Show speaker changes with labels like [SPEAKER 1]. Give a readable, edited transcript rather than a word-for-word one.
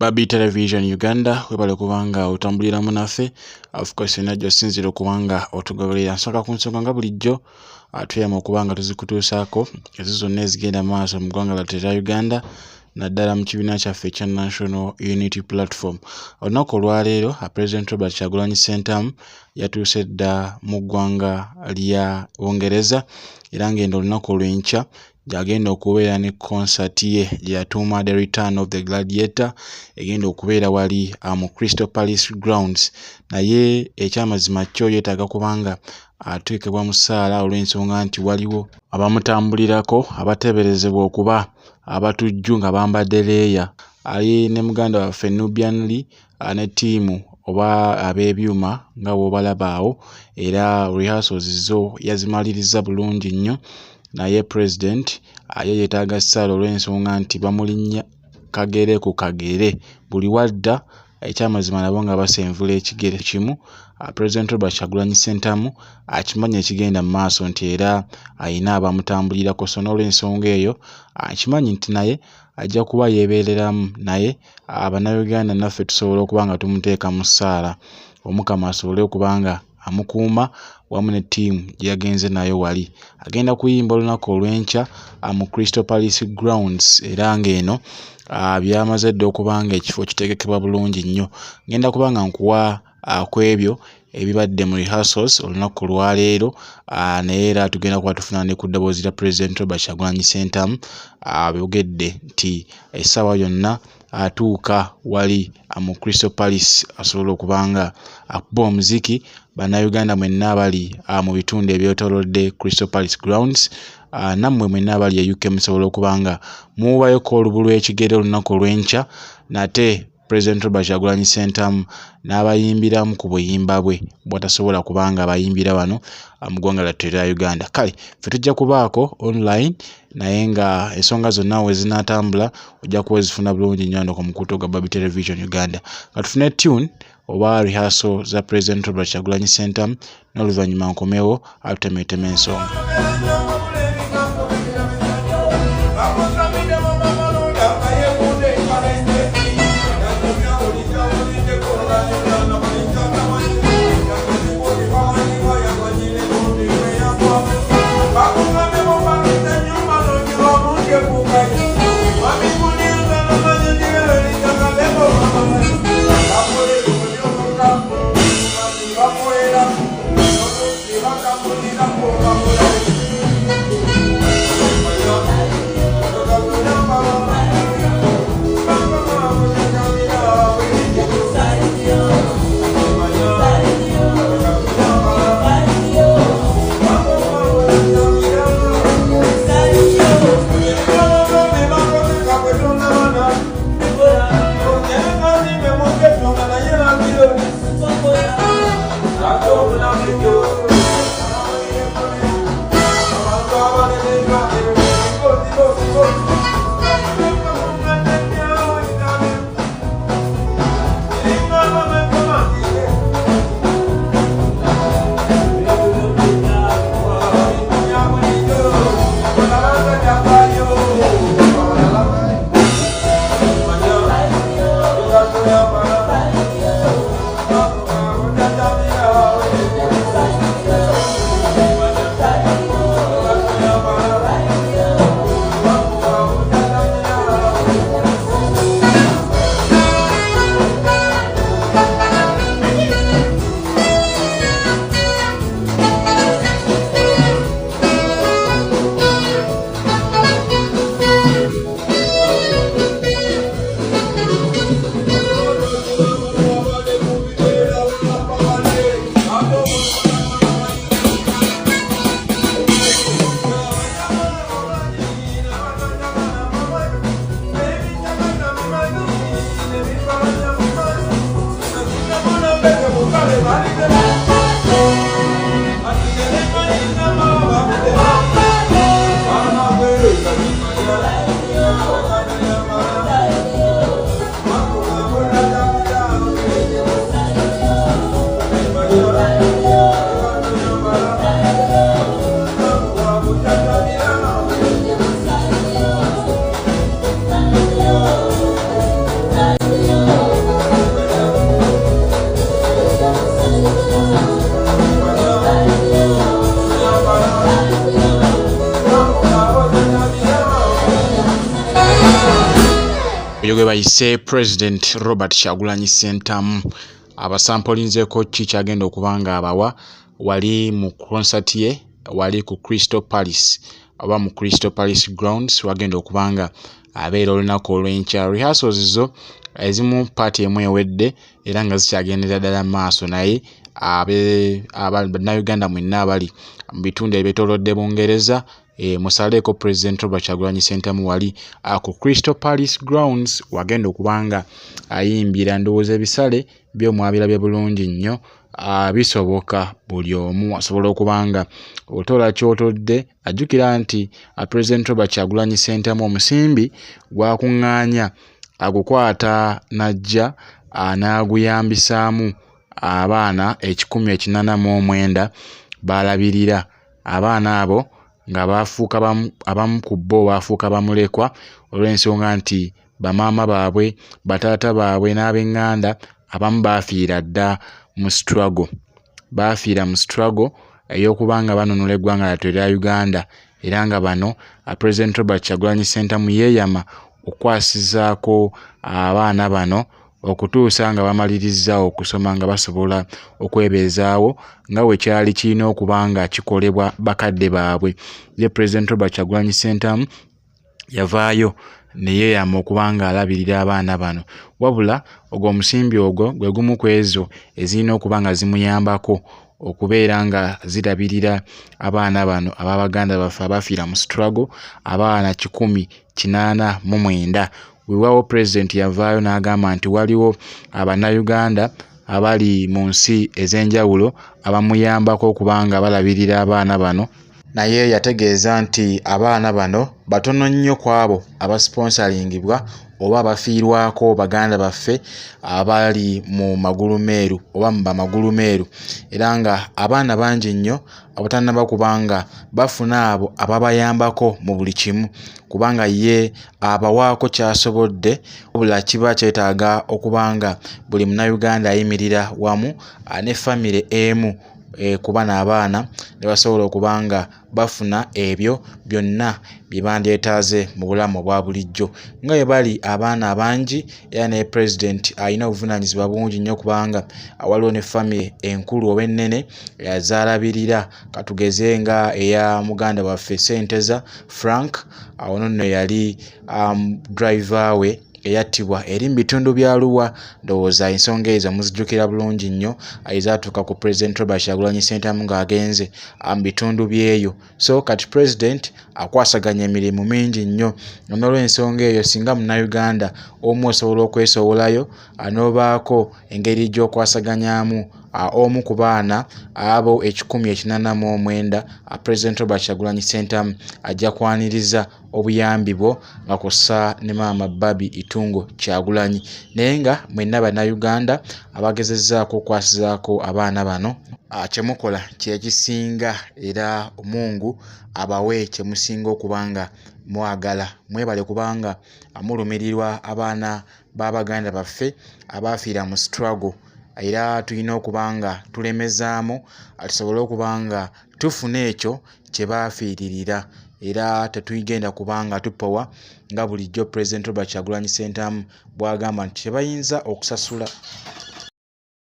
[SPEAKER 1] Babi Television Uganda webale kubanga otambulira munaffe of course najjo sinziro kubanga otugoberera nsaka ku nsonga nga bulijjo atuyama okubanga tuzikutuusaako ezo zonna ezigenda maaso mu ggwanga lya Uganda naddala mu kibiina kyaffe ekya National Unity Platform. Olunaku olwaleero President Robert Kyagulanyi Ssentamu yatuuse dda mu ggwanga lya Bungereza era ng'endo olunaku olw'enkya gyagenda okubeera ne concert ye yatuuma The Return of the Gladiator egenda okubeera wali mu Crystal Palace Grounds. Naye ekyamazima kyo yeetaaga kubanga ateekebwa mu ssaala olw'ensonga nti waliwo abamutambulirako abateeberezebwa okuba abatujju nga bambadde leeya. Ali ne muganda waffe Nubian Lee ne ttiimu oba ab'ebyuma nga bw'obalaba awo, era rehearsals zo yazimaliriza bulungi nnyo. Naye President ye yeetaaga ssaala olw'ensonga nti bamulinnya kagere ku kagere buli wadda. Ekyamazima nabo nga basenvula ekigere kimu. President Robert Kyagulanyi Ssentamu akimanya ekigenda mu maaso nti era ayina abamutambulirako, so n'olw'ensonga eyo akimanyi nti naye ajja kuba yeebeereramu, naye Bannayuganda naffe tusobola okuba nga tumuteeka mu ssaala Omukama asobole okubanga amukuuma wamu ne ttiimu gye yagenze nayo wali. Agenda kuyimba olunaku olw'enkya mu Crystal Palace Grounds era ng'eno byamaze dda okubanga ekifo kiteekekebwa bulungi nnyo. Ngenda kubanga nkuwa ku ebyo ebibadde mu rehearsals olunaku olwaleero, naye era tugenda kuba tufuna ne ku ddoboozi lya President Robert Kyagulanyi Ssentamu abogedde nti essaawa yonna atuuka wali mu Crystal Palace asobola okubanga akuba omuziki. Bannayuganda mwenna abali mu bitundu ebyetoolodde Crystal Palace Grounds, nammwe mwenna abali e UK musobola okubanga muwayoko olubu lw'ekigere olunaku olw'enkya, nate President Robert Kyagulanyi Ssentamu n'abayimbiramu ku buyimba bwe bw'atasobola kubanga abayimbira wano mu ggwanga lya Uganda. Kale ffe tujja kubaako online, naye nga ensonga zonna we zinaatambula ojja kuba zifuna bulungi nnyo ku mukutu gwa Babi Television Uganda. Nga tufune tune oba rehearsal za President Robert Kyagulanyi Ssentamu, n'oluvannyuma nkomewo atutemeeteme ensonga. bayise President Robert Kyagulanyi Ssentamu abasampolinzeeko ki kyagenda okubanga abawa wali mu concert ye wali ku Crystal Palace oba mu Crystal Palace grounds wagenda okubanga abeera olunaku olw'enkya. Rehearsals zo ezimu party emu ewedde era nga zikyagendera ddala maaso, naye Bannayuganda mwenna abali mu bitundu ebyetoolodde Bungereza musaleeko President Robert Kyagulanyi Ssentamu wali ku Crystal Palace grounds wagenda okubanga ayimbira. Ndowooza ebisale by'omwabirabye bulungi nnyo, bisoboka buli omu asobola okubanga otoola ky'otodde. Ajjukira nti President Robert Kyagulanyi Ssentamu omusimbi gwakuŋŋaanya agukwata n'ajja n'aguyambisaamu abaana 189 balabirira. Abaana abo nga bafuuka abamu ku bo bafuuka bamulekwa olw'ensonga nti bamaama baabwe, bataata baabwe n'ab'eŋŋanda abamu baafiira dda mu struggle. Baafiira mu struggle ey'okubanga banunula eggwanga lyattu erya Uganda, era nga bano President Robert Kyagulanyi Ssentamu yeeyama okwasizaako abaana bano okutuusa nga bamaliriza okusoma nga basobola okwebeezaawo nga bwe kyali kirina okubanga kikolebwa bakadde baabwe. Ye President Robert Kyagulanyi Ssentamu yavaayo ne yeeyama okubanga alabirira abaana bano, wabula ogwo omusimbi ogwo gwe gumu ku ezo ezirina okubanga zimuyambako okubeera nga zirabirira abaana bano ab'Abaganda baffe abafiira mu struggle, abaana 189. Weewaawo President yavaayo n'agamba nti waliwo Abannayuganda abali mu nsi ez'enjawulo abamuyambako okubanga balabirira abaana bano, naye yategeeza nti abaana bano batono nnyo ku abo abasponsalingibwa oba abafiirwako Baganda baffe abali mu magulumeeru oba mu bamagulumeeru, era nga abaana bangi nnyo abatannaba kubanga bafuna abo ababayambako mu buli kimu, kubanga ye abawaako kyasobodde, wabula kiba kyetaaga okubanga buli Munnayuganda ayimirira wamu ne famire emu kuba n'abaana ne basobola okubanga bafuna ebyo byonna bye bandyetaaze mu bulamu obwa bulijjo. Nga bwe bali abaana abangi, era ne President alina obuvunaanyizibwa bungi nnyo kubanga waliwo ne famire enkulu oba ennene yazaalabirira, katugeze nga eya muganda waffe Ssenteza Frank, awo nno yali driver we eyattibwa eri mu bitundu bya Arua. Ndowooza ensonga ezo muzijjukira bulungi nnyo ezaatuuka ku President Robert Kyagulanyi Ssentamu ng'agenze mu bitundu byeyo. So kati President akwasaganya emirimu mingi nnyo, n'olw'ensonga eyo singa Munnayuganda omu osobola okwesowolayo n'obaako engeri gy'okwasaganyaamu omu ku baana abo 189, President Robert Kyagulanyi Ssentamu ajja kwaniriza obuyambi bwo nga kussa ne maama Baby Itungo Kyagulanyi. Naye nga mwenna Bannayuganda abagezezzaako okwasizaako abaana bano, kyemukola kyekisinga, era Omungu abawe kyemusinga okubanga mwagala. Mwebale kubanga mulumirirwa abaana b'Abaganda baffe abafiira mu struggle, era tulina okubanga tulemezaamu tusobole okubanga tufuna ekyo kye baafiiririra, era tetugenda kubanga tupowa nga bulijjo President Robert Kyagulanyi Ssentamu bw'agamba nti tebayinza okusasula